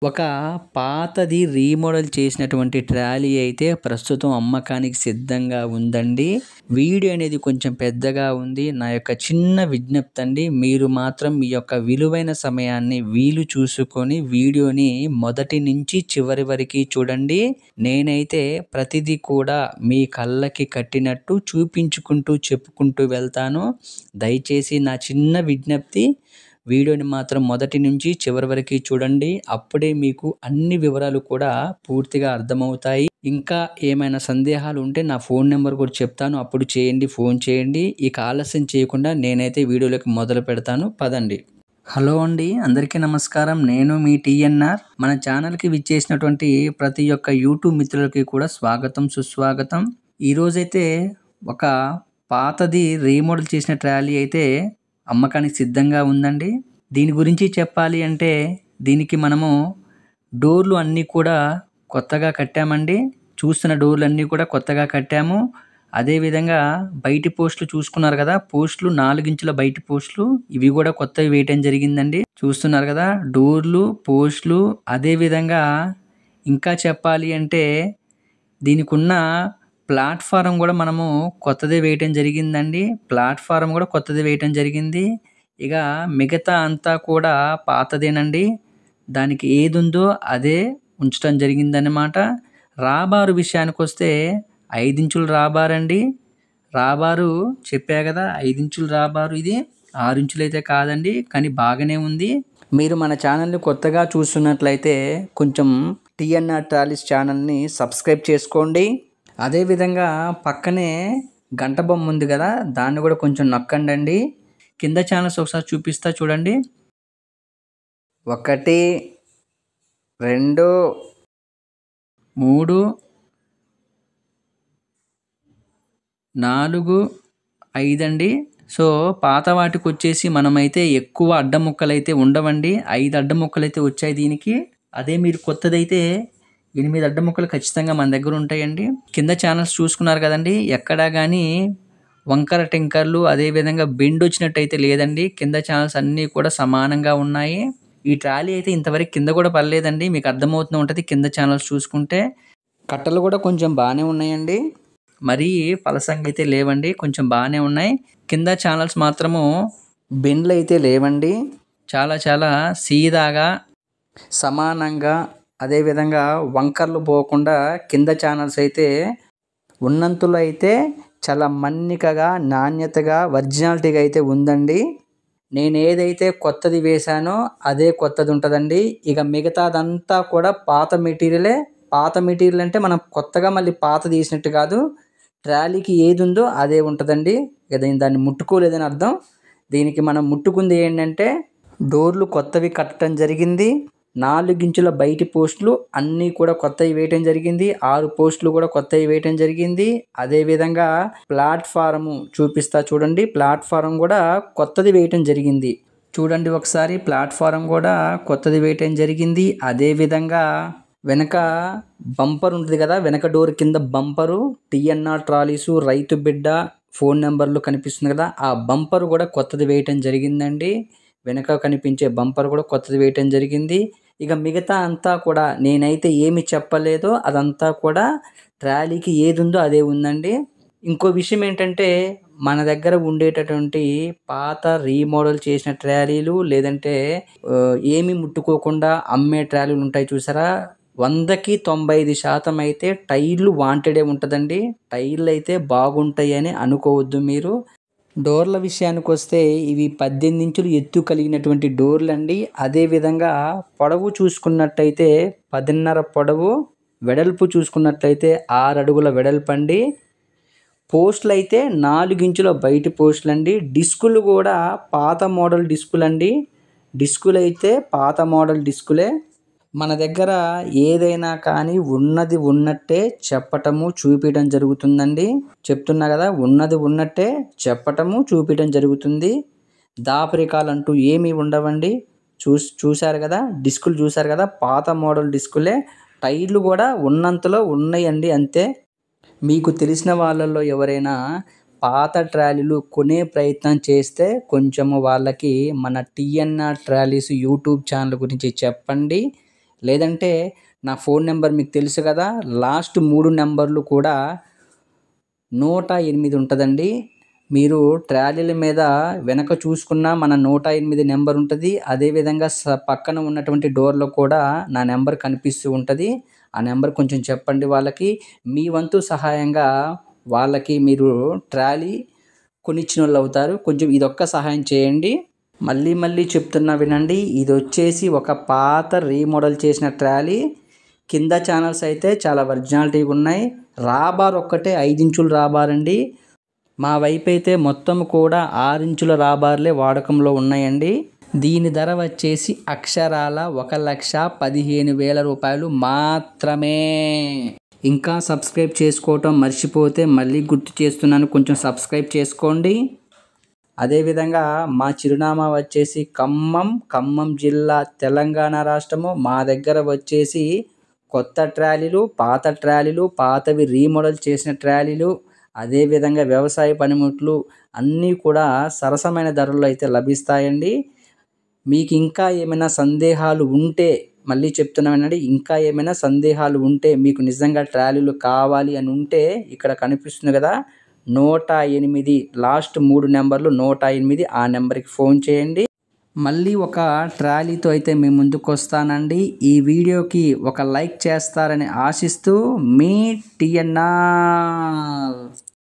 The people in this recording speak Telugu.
ఒక పాతది రీమోడల్ చేసినటువంటి ట్రాలీ అయితే ప్రస్తుతం అమ్మకానికి సిద్ధంగా ఉందండి. వీడియో అనేది కొంచెం పెద్దగా ఉంది. నా యొక్క చిన్న విజ్ఞప్తి అండి. మీరు మాత్రం మీ యొక్క విలువైన సమయాన్ని వీలు చూసుకొని వీడియోని మొదటి నుంచి చివరి వరకి చూడండి. నేనైతే ప్రతిదీ కూడా మీ కళ్ళకి కట్టినట్టు చూపించుకుంటూ చెప్పుకుంటూ వెళ్తాను. దయచేసి నా చిన్న విజ్ఞప్తి, వీడియోని మాత్రం మొదటి నుంచి చివరి వరకి చూడండి. అప్పుడే మీకు అన్ని వివరాలు కూడా పూర్తిగా అర్థమవుతాయి. ఇంకా ఏమైనా సందేహాలు ఉంటే నా ఫోన్ నెంబర్ కూడా చెప్తాను. అప్పుడు చేయండి, ఫోన్ చేయండి. ఇక ఆలస్యం చేయకుండా నేనైతే వీడియోలోకి మొదలు పెడతాను. పదండి. హలో అండి, అందరికీ నమస్కారం. నేను మీ టీఎన్ఆర్. మన ఛానల్కి విచ్చేసినటువంటి ప్రతి ఒక్క యూట్యూబ్ మిత్రులకి కూడా స్వాగతం, సుస్వాగతం. ఈరోజైతే ఒక పాతది రీమోడల్ చేసిన ట్రాలీ అయితే అమ్మకానికి సిద్ధంగా ఉందండి. దీని గురించి చెప్పాలి అంటే దీనికి మనము డోర్లు అన్నీ కూడా కొత్తగా కట్టామండి. చూస్తున్న డోర్లు అన్నీ కూడా కొత్తగా కట్టాము. అదేవిధంగా బయటి పోస్టులు చూసుకున్నారు కదా, పోస్టులు 4 ఇంచుల బయటి పోస్టులు ఇవి కూడా కొత్తవి వేయటం జరిగిందండి. చూస్తున్నారు కదా డోర్లు, పోస్టులు. అదేవిధంగా ఇంకా చెప్పాలి అంటే దీనికున్న ప్లాట్ఫారం కూడా మనము కొత్తదే వేయటం జరిగిందండి. ప్లాట్ఫారం కూడా కొత్తది వేయటం జరిగింది. ఇక మిగతా అంతా కూడా పాతదేనండి. దానికి ఏది ఉందో అదే ఉంచడం జరిగిందన్నమాట. రాబారు విషయానికి వస్తే 5 ఇంచుల రాబారండి. రాబారు చెప్పా కదా, 5 ఇంచుల రాబారు. ఇది 6 ఇంచులు అయితే కాదండి, కానీ బాగానే ఉంది. మీరు మన ఛానల్ని కొత్తగా చూస్తున్నట్లయితే కొంచెం టీఎన్ఆర్ ట్రాలీస్ ఛానల్ని సబ్స్క్రైబ్ చేసుకోండి. అదేవిధంగా పక్కనే గంట బొమ్మ ఉంది కదా, దాన్ని కూడా కొంచెం నొక్కండి. కింద ఛానల్స్ ఒకసారి చూపిస్తా చూడండి. 1, 2, 3, 4, 5 అండి. సో పాత వాటికి వచ్చేసి మనమైతే ఎక్కువ అడ్డం ముక్కలు అయితే ఉండవండి. 5 అడ్డం ముక్కలు అయితే వచ్చాయి దీనికి. అదే మీరు కొత్తదైతే 8 అడ్డం ముక్కలు ఖచ్చితంగా మన దగ్గర ఉంటాయండి. కింద ఛానల్స్ చూసుకున్నారు కదండి, ఎక్కడా కానీ వంకర టింకర్లు అదేవిధంగా బెండ్ వచ్చినట్టయితే లేదండి. కింద ఛానల్స్ అన్నీ కూడా సమానంగా ఉన్నాయి. ఈ ట్రాలీ అయితే ఇంతవరకు కింద కూడా పడలేదండి. మీకు అర్థమవుతూ ఉంటుంది కింద ఛానల్స్ చూసుకుంటే. కట్టలు కూడా కొంచెం బాగానే ఉన్నాయండి, మరీ పలసంగా అయితే లేవండి, కొంచెం బాగానే ఉన్నాయి. కింద ఛానల్స్ మాత్రము బెండ్లు అయితే లేవండి. చాలా చాలా సీదాగా సమానంగా అదేవిధంగా వంకర్లు పోకుండా కింద ఛానల్స్ అయితే ఉన్నంతలో అయితే చాలా మన్నికగా, నాణ్యతగా, ఒరిజినాలిటీగా అయితే ఉందండి. నేను ఏదైతే కొత్తది వేశానో అదే కొత్తది ఉంటుందండి. ఇక మిగతాదంతా కూడా పాత మెటీరియలే. పాత మెటీరియల్ అంటే మనం కొత్తగా మళ్ళీ పాత తీసినట్టు కాదు. ట్రాలీకి ఏది ఉందో అదే ఉంటుందండి. ఇక దాన్ని ముట్టుకోలేదని అర్థం. దీనికి మనం ముట్టుకుంది ఏంటంటే డోర్లు కొత్తవి కట్టడం జరిగింది. 4 ఇంచుల బయటి పోస్టులు అన్నీ కూడా కొత్తవి వేయటం జరిగింది. 6 పోస్టులు కూడా కొత్తవి వేయటం జరిగింది. అదేవిధంగా ప్లాట్ఫారము చూపిస్తా చూడండి. ప్లాట్ఫారం కూడా కొత్తది వేయటం జరిగింది. చూడండి ఒకసారి, ప్లాట్ఫారం కూడా కొత్తది వేయటం జరిగింది. అదేవిధంగా వెనక బంపర్ ఉంటుంది కదా, వెనక డోర్ కింద బంపరు టీఎన్ఆర్ ట్రాలీసు రైతు బిడ్డ ఫోన్ నెంబర్లు కనిపిస్తుంది కదా, ఆ బంపర్ కూడా కొత్తది వేయటం జరిగిందండి. వెనక కనిపించే బంపర్ కూడా కొత్తది వేయటం జరిగింది. ఇక మిగతా అంతా కూడా నేనైతే ఏమి చెప్పలేదో అదంతా కూడా ట్రాలీకి ఏది ఉందో అదే ఉందండి. ఇంకో విషయం ఏంటంటే మన దగ్గర ఉండేటటువంటి పాత రీమోడల్ చేసిన ట్రాలీలు లేదంటే ఏమి ముట్టుకోకుండా అమ్మే ట్రాలీలు ఉంటాయి చూసారా, 100కి 95% అయితే టైర్లు వాంటెడే ఉంటుందండి. టైర్లు అయితే బాగుంటాయి అని అనుకోవద్దు మీరు. డోర్ల విషయానికి వస్తే ఇవి 18 ఇంచులు ఎత్తు కలిగినటువంటి డోర్లు అండి. అదేవిధంగా పొడవు చూసుకున్నట్టయితే 10.5 పొడవు, వెడల్పు చూసుకున్నట్లయితే 6 అడుగుల వెడల్పు అండి. పోస్టులు అయితే 4 ఇంచుల బయటి పోస్టులు అండి. డిస్కులు కూడా పాత మోడల్ డిస్కులు అండి. డిస్కులు అయితే పాత మోడల్ డిస్కులే. మన దగ్గర ఏదైనా కానీ ఉన్నది ఉన్నట్టే చెప్పటము చూపించడం జరుగుతుందండి. చెప్తున్నా కదా, ఉన్నది ఉన్నట్టే చెప్పటము చూపించడం జరుగుతుంది. దాపరికాలు అంటూ ఏమీ ఉండవండి. చూశారు కదా, డిస్కులు చూశారు కదా, పాత మోడల్ డిస్కులే. టైర్లు కూడా ఉన్నంతలో ఉన్నాయండి, అంతే. మీకు తెలిసిన వాళ్ళల్లో ఎవరైనా పాత ట్రాలీలు కొనే ప్రయత్నం చేస్తే కొంచెము వాళ్ళకి మన టీఎన్ఆర్ ట్రాలీస్ యూట్యూబ్ ఛానల్ గురించి చెప్పండి. లేదంటే నా ఫోన్ నెంబర్ మీకు తెలుసు కదా, లాస్ట్ 3 నెంబర్లు కూడా 108 ఉంటుందండి. మీరు ట్రాలీల మీద వెనక చూసుకున్న మన 108 నెంబర్ ఉంటుంది. అదేవిధంగా పక్కన ఉన్నటువంటి డోర్లో కూడా నా నెంబర్ కనిపిస్తూ ఉంటుంది. ఆ నెంబర్ కొంచెం చెప్పండి వాళ్ళకి. మీ వంతు సహాయంగా వాళ్ళకి మీరు ట్రాలీ కొనిచ్చినోళ్ళు అవుతారు. కొంచెం ఇదొక్క సహాయం చేయండి. మళ్ళీ మళ్ళీ చెప్తున్నా వినండి. ఇది వచ్చేసి ఒక పాత రీమోడల్ చేసిన ట్రాలీ. కింద ఛానల్స్ అయితే చాలా ఒరిజినాలిటీగా ఉన్నాయి. రాబార్ ఒక్కటే 5 ఇంచుల రాబార్ అండి. మా వైపు అయితే మొత్తం కూడా 6 ఇంచుల రాబార్లే వాడకంలో ఉన్నాయండి. దీని ధర వచ్చేసి అక్షరాల 1,15,000 రూపాయలు మాత్రమే. ఇంకా సబ్స్క్రైబ్ చేసుకోవటం మర్చిపోతే మళ్ళీ గుర్తు చేస్తున్నాను, కొంచెం సబ్స్క్రైబ్ చేసుకోండి. అదేవిధంగా మా చిరునామా వచ్చేసి ఖమ్మం జిల్లా, తెలంగాణ రాష్ట్రము. మా దగ్గర వచ్చేసి కొత్త ట్రాలీలు, పాత ట్రాలీలు, పాతవి రీమోడల్ చేసిన ట్రాలీలు, అదేవిధంగా వ్యవసాయ పనిముట్లు అన్నీ కూడా సరసమైన ధరల్లో అయితే లభిస్తాయండి. మీకు ఇంకా ఏమైనా సందేహాలు ఉంటే, మళ్ళీ చెప్తున్నానండి, ఇంకా ఏమైనా సందేహాలు ఉంటే, మీకు నిజంగా ట్రాలీలు కావాలి అని ఉంటే ఇక్కడ కనిపిస్తుంది కదా 108, లాస్ట్ 3 నెంబర్లు 108, ఆ నెంబర్కి ఫోన్ చేయండి. మళ్ళీ ఒక ట్రాలీతో అయితే మీ ముందుకు వస్తానండి. ఈ వీడియోకి ఒక లైక్ చేస్తారని ఆశిస్తూ మీ టిఎన్ఆర్.